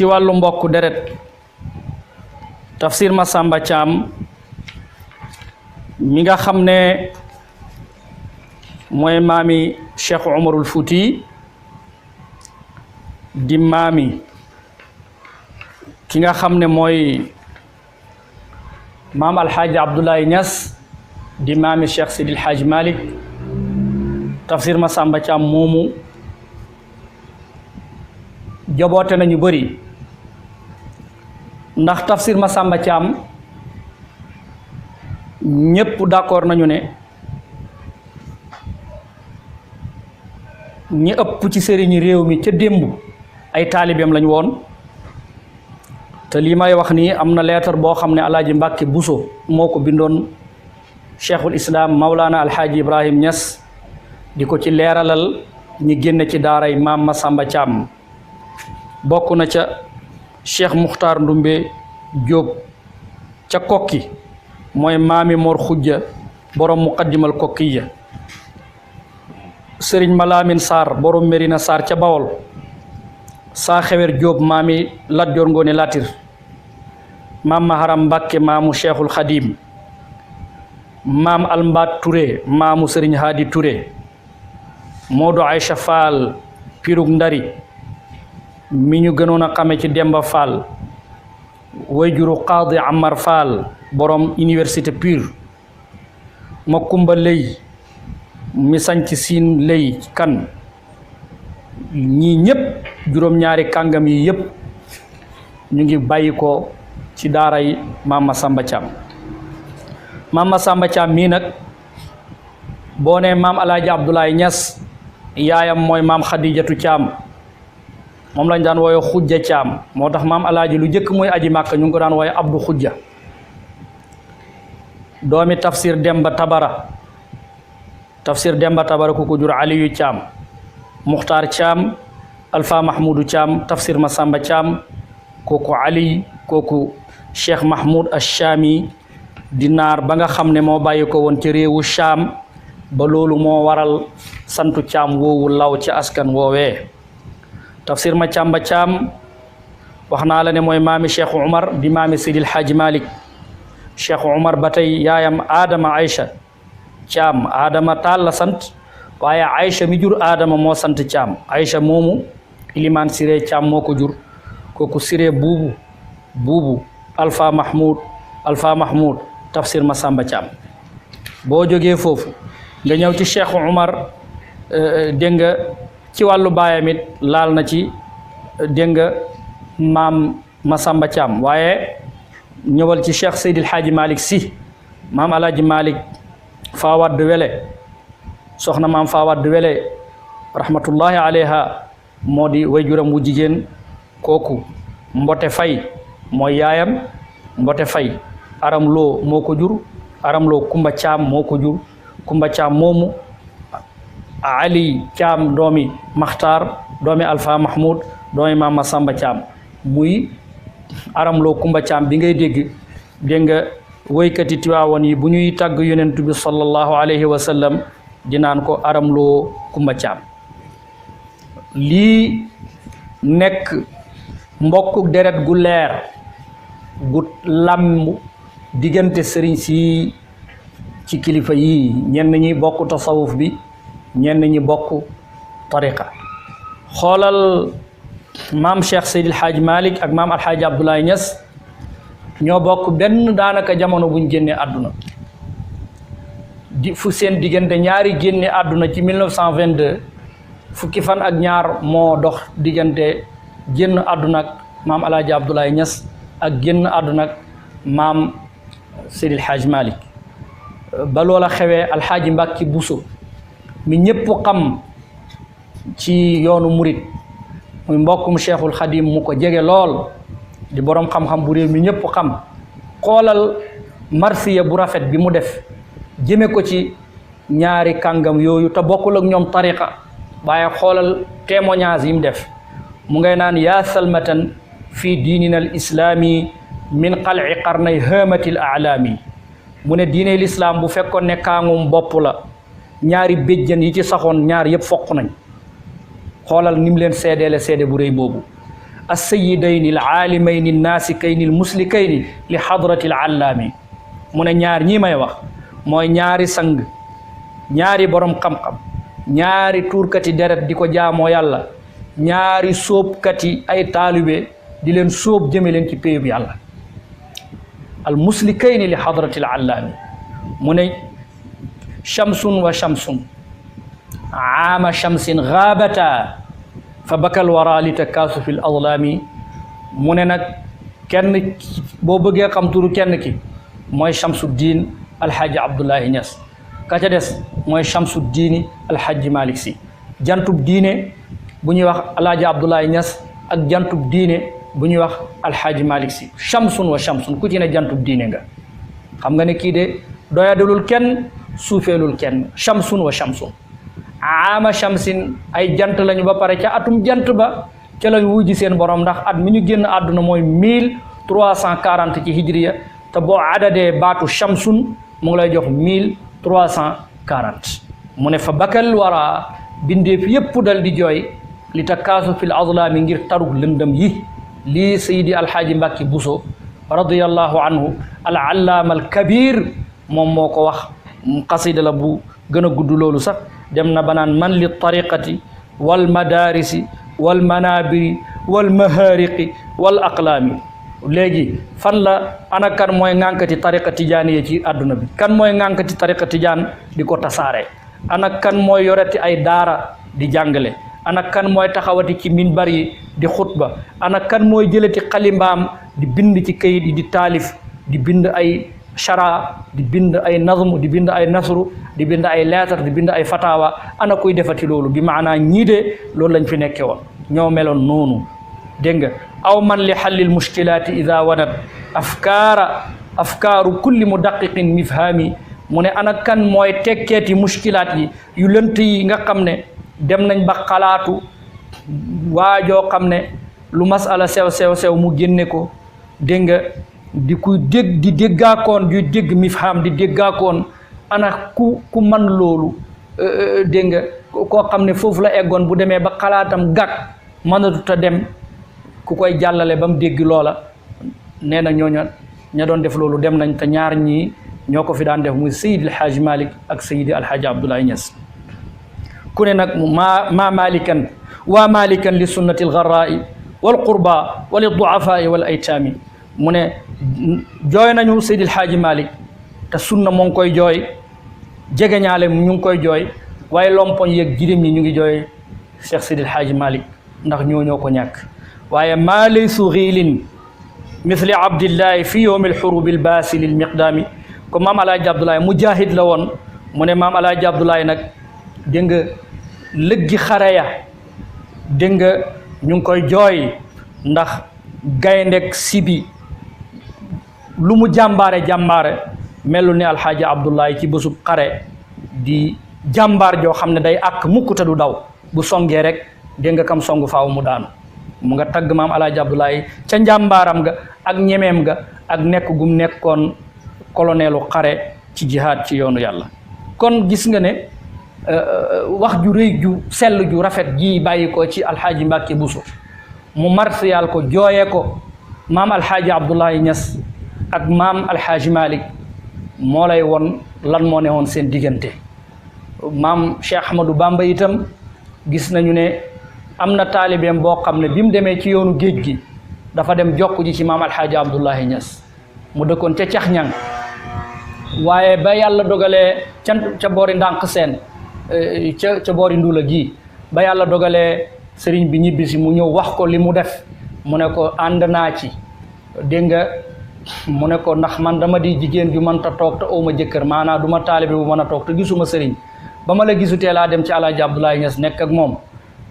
ci wàllu mbokk deret Tafsir Massamba Thiam mi nga xam ne mooy maami Cheikh Umarul Fouti di maami ki nga xam ne mooy maam Alxaaji Abdoulaye Niass di maami Cheikh Sidil Hadj Malick Tafsir Massamba Thiam moomu joboote nañu bëri ndax Tafsir Massamba Thiam ñépp d'accord nañu ne ñi ëpp ci sëriñi réew mi ca démb ay taalibeem lañu woon te lii may wax nii am na leetar boo xam ne Alaaji Mbàkke Buso moo ko bindoon Cheikhul Islam Mawlana Alxaaji Ibrahim Niass di ko ci leeralal ñi génn ci daaray maam Massamba Thiam bokk na ca Cheikh Muxtaar Ndumbe Jóob ca kokki mooy maami Mor Xujja borom muqaddimal kokkiya sëriñ Malaamin Sarr borom Merina Sarr ca Bawol saa xewer Jóob maami Lat Joor Ngoone Latir maam Maharam Mbàkke maamu Cheikhul Xadim maam Almbaat Touré maamu sëriñ Haadi Touré Moodu Aycha Fall pirug Ndari mi ñu gënoon a xame ci Demba Fall wayjuru Qaadi Amar Fall borom université Pire Makumba Lay mi sanc Siin Lay kan ñii ñépp juróom-ñaari kàngam yi yépp ñu ngi bàyyi ko ci daaray maam Massamba Thiam maam Massamba Thiam mii nag boo ne maam Alaaji Abdoulaye Niass yaayam mooy maam Xadijatu Thiam moom lañ daan wooye Xujja Thiam moo tax maam Alaaji lu jëkk muy aji Màkka ñu ngi ko daan wooye Abdu Xujja doomi Tafsir Demba Tabara ku ko jur Aliyu Thiam Muxtaar Thiam Alpha Mahmoudou Thiam Tafsir Massamba Thiam kooku Ali kooku Cheikh Mahmoud Achami di naar ba nga xam ne moo bàyyi ko woon ci réewu Cham ba loolu moo waral santu Thiam woowu law ci askan woowee Tafsir Massamba Thiam wax naa la ne mooy maami Cheikh Umar di maami Sidil Hadj Malick Cheikh Umar ba tey yaayam Adama Aïcha Thiam Adama Taal la sant waaye Aïcha mi jur Adama moo sant Thiam Aïcha moomu Ilimaan Siré Thiam moo ko jur kooku Siré buubu Alpha Mahmoud Tafsir Massamba Thiam boo jógee foofu nga ñëw ci Cheikh Umar dégg nga ci wàllu baayam it laal na ci dégg nga maam Massamba Thiam waaye ñëwal ci Cheikh Seydil Hadji Malick Sy maam Alaaji Malick Fawad Wele soxna maam Fawad Wele rahmatullahi alayha moo di wayjuram wu jigéen kooku Mbote Fay mooy yaayam Mbote Fay Aram Lo moo ko jur Aram Lo Kumba Thiam moo ko jur Kumba Thiam moomu Ali Thiam doomi Maxtaar doomi Alpha Mahmoud doomi maam Massamba Thiam muy Aram Lo Kumba Thiam bi ngay dégg nga woykati Tiwaawan yi bu ñuy tàgg yonent bi sallallahu alayhi wa sallam di naan ko Aram Lo Kumba Thiam lii nekk mbokk deret gu leer gu làmb diggante sëriñ si ci kilifa yi ñenn ñi bokk tasawuf bi ñenn ñi bokk tariqa xoolal maam Cheikh Seydil Hadj Malick ak maam Alxaaji Abdoulaye Niass ñoo bokk benn daanaka jamono buñ génnee àdduna fu seen diggante ñaari génne àdduna ci 1922 fukki fan ak ñaar moo dox diggante génn àdduna ak maam Alaaji Abdoulaye Niass ak génn àdduna ak maam Seydil Hadj Malick ba loola xewee Alxaaji Mbàkki Buso mi ñépp xam ci yoonu murit muy mbokkum Cheikhul Xadim mu ko jege lool di boroom xam-xam bu réew mi ñépp xam xoolal marsiya bu rafet bi mu def jëme ko ci ñaari kàngam yooyu te bokkul ak ñoom tariqa waaye xoolal témoignage yi mu def mu ngay naan yaa salmatan fi diinina al islaami min qal'i qarnay hamatil a'laami mu ne diine lislaam bu fekkoon ne kaangum bopp la ñaari béjjan yi ci saxoon ñaar yëpp foq nañ xoolal ni mu leen seedeele seede bu rëy boobu as-sayyidayni al-aalimayni an-naasikayni al-muslikayni li hadrati al-allaami mu ne ñaar ñii may wax mooy ñaari sang ñaari borom xam-xam ñaari tuurkati deret di ko jaamoo yàlla ñaari sóobkati ay taalibe di leen sóob jëme leen ci péyub yàlla al-muslikayni li hadrati al-allaami mu ne shamsun wa shamsun aama shamsin gaabata fa bakal wara li takaasufi l adlaami mu ne nag kenn boo bëggee xam turu kenn ki mooy Shamsuddin alxaaji Abdoulaye Niass ka ca des mooy Shamsuddin alxaaji Malick Sy jantub diine bu ñuy wax alxaaji Abdoulaye Niass ak jantub diine bu ñuy wax alxaaji Malick Sy shamsun wa shamsun ku ci ne jantub diine nga xam nga ne kii de doyadalul kenn suufeelul kenn shamsun wa shamsun aama shamsin ay jant lañu ba pare ca atum jant ba ca lañu wujji seen borom ndax at mi ñu génn àdduna mooy 1340 ci hijriya te boo adadee baatu shamsun mu ngi lay jox 1340 mu ne fa bakal wara bindeef yépp dal di jooy li takaasu fil azlaami ngir tarug lëndëm yi lii sayidi alxaaji Mbàkke Buso radiyallahu anhu al allaama al kabir moom moo ko wax qasida la bu gën a gudd loolu sax dem na banaan man li tariqati wal madarisi wal manabiri wal mahaariqi wal aqlaami léegi fan la ana kan mooy ŋànkati tariqa tijaaniya ci àdduna bi kan mooy ŋànkati tariqa tijaan di ko tasaare ana kan mooy yoreti ay daara di jàngale ana kan mooy taxawati ci minbar yi di xutba ana kan mooy jëlati xalimbaam di bind ci kayit yi di taalif di bind ay shara di bind ay nazmu di bind ay nasru di bind ay lettre di bind ay fatawa ana kuy defati loolu bi maanaa ñii de loolu lañ fi nekke woon ñoo meloon noonu dégg nga aw man li xallil mushkilaati ida wanat afkaaru kulli mudaqiqin mifhaami mu ne ana kan mooy tekkeeti mushkilaat yi yu lënt yi nga xam ne dem nañ ba xalaatu waajoo xam ne lu masala sew mu génne ko dégg nga di kuy dégg di déggaakoon di dégg mifham di déggaakoon ana ku man loolu dégg nga koo xam ne foofu la eggoon bu demee ba xalaatam gàkk mënatut a dem ku koy jàllale ba mu dégg loola nee na ñooña ña doon def loolu dem nañ te ñaar ñii ñoo ko fi daan def muy Seydi El Hadji Malick ak Seydi Alhaji Abdoulaye Niass ku ne nag ma malikan waa malikan li sunnati algarraai wal qurba wa li duafaai wal aytaami mu ne jooy nañu Seydi El Hadji Malick te sunna moo ngi koy jooy jegeñaale ñu ngi koy jooy waaye lompoñ yeeg jirim ñi ñu ngi jooy Cheikh Seydi El Hadji Malick ndax ñoo ko ñàkk waaye maa laysu xiilin mithli abdillahi fi yowmi alxurubi albaasili almiqdaami ko maam alaaji Abdoulaye mujahid la woon mu ne maam alaaji Abdoulaye nag dégg nga lëggi xare ya dégg nga ñu ngi koy jooy ndax gayndek sibi lu mu jàmbaare melul ni alxaaji Abdoulaye ci bésub xare di jàmbaar joo xam ne day àkk mukk te du daw bu songee rek dégg nga kam songu faaw mu daanu mu nga tagg maam alaaji Abdoulaye ca njàmbaaram ga ak ñemeem ga ak nekk gum nekkoon colonelu xare ci jihaad ci yoonu yàlla kon gis nga ne wax ju rëy ju sell ju rafet ji bàyyi ko ci alxaaji Mbàkke Buso mu marsiyal ko jooye ko maam alxaaji Abdoulaye Niass ak maam alxaaji Malick moo lay won lan moo ne woon seen diggante maam Cheikh Ahmadou Bamba itam gis nañu ne am na taalibeem boo xam ne bi mu demee ci yoonu géej gi dafa dem jokku ji ci maam alxaaji Abdoulaye Niass mu dëkkoon ca Caxñang waaye ba yàlla dogalee ca boori ndànk seen ca boori ndula gi ba yàlla dogalee sëriñ bi ñibbisi mu ñëw wax ko li mu def mu ne ko ànd naa ci dégg nga mu ne ko ndax man dama di jigéen ju mënta toog te awma jëkkër maanaam du ma taalibe bu mën a toog te gisuma sëriñ ba ma la gisutee laa dem ci alaaji Abdoulaye Niass nekk ak moom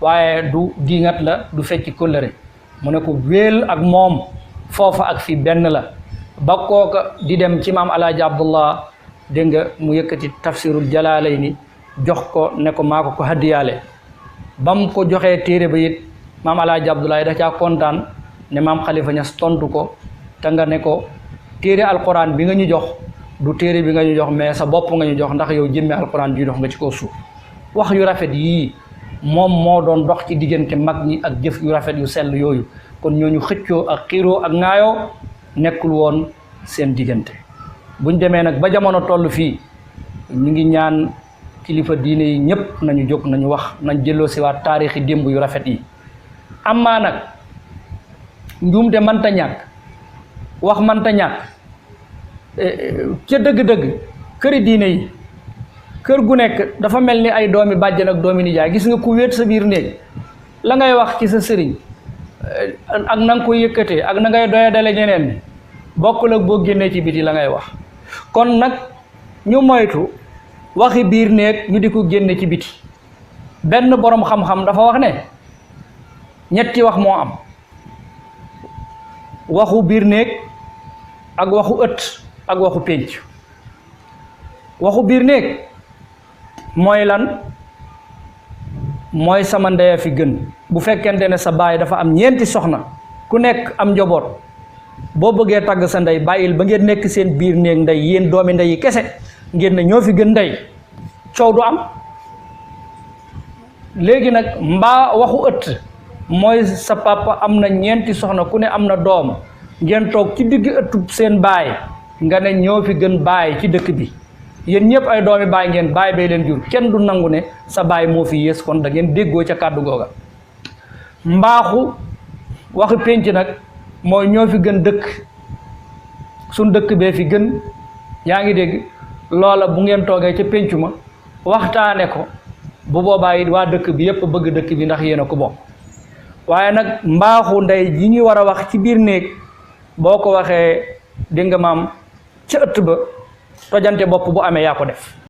waaye du diingat la du fecci kóllëre mu ne ko wéel ak moom foofa ak fii benn la ba kooka di dem ci maam alaaji Abdullah dégg nga mu yëkkati tafsirul jalaalayni jox ko ne ko maa ko haddiyaale ba mu ko joxee téere ba it maam alaaji Abdoulaye da caa kontaan ne maam Khalifa Niass tontu ko te nga ne ko téere alquran bi nga ñu jox du téere bi nga ñu jox mais sa bopp nga ñu jox ndax yow jëmme alquran ji dox nga ci kaw suuf wax yu rafet yii moom moo doon dox ci diggante mag ñi ak jëf yu rafet yu sell yooyu kon ñooñu xëccoo ak xiiroo ak ŋaayoo nekkul woon seen diggante. buñ demee nag ba jamono toll fii ñu ngi ñaan kilifa diine yi ñëpp nañu jóg nañu wax nañ jëlloo si waat taarixi démb yu rafet yi. amaa nag njuumte mënta ñàkk wax mënta ñàkk ca dëgg-dëgg këri diine yi kër gu nekk dafa mel ni ay doomi bàjjen ak doomi nijaay. gis nga ku wéet sa biir néeg la ngay wax ci sa sëriñ ak na nga koy yëkkatee ak na ngay doya dale ñeneen ni bokkul ak boo génnee ci biti la ngay wax. kon nag ñu moytu waxi biir néeg ñu di ko génne ci biti. benn boroom xam-xam dafa wax ne ñetti wax moo am: waxu biir néeg ak waxu ëtt ak waxu pénc. waxu biir néeg mooy lan? mooy sama ndeya fi gën. bu fekkente ne sa baay dafa am ñeenti soxna ku nekk am njaboot, boo bëggee tagg sa ndey bàyyil ba ngeen nekk seen biir néeg ndey yéen doomi ndey yi kese ngeen ne ñoo fi gën ndey, coow du am. léegi nag mbaa waxu ëtt mooy sa papa am na ñeenti soxna ku ne am na doom, ngeen toog ci digg ëttu seen baay nga ne ñoo fi gën baay ci dëkk bi, yéen ñëpp ay doomi baay ngeen, baay bay leen jur, kenn du nangu ne sa baay moo fi yées, kon da ngeen déggoo ca kàddu googa. mbaaxu waxu pénc nag mooy ñoo fi gën dëkk, suñ dëkk bee fi gën, yaa ngi dégg. loola bu ngeen toogee ca péncu ma waxtaane ko, bu boobaa it waa dëkk bi yépp bëgg dëkk bi ndax yéen a ko bokk. waaye nag mbaaxu ndey ji ñu war a wax ci biir néeg boo ko waxee dégg nga maam ca ëtt ba tojante bopp bu amee yaa ko def.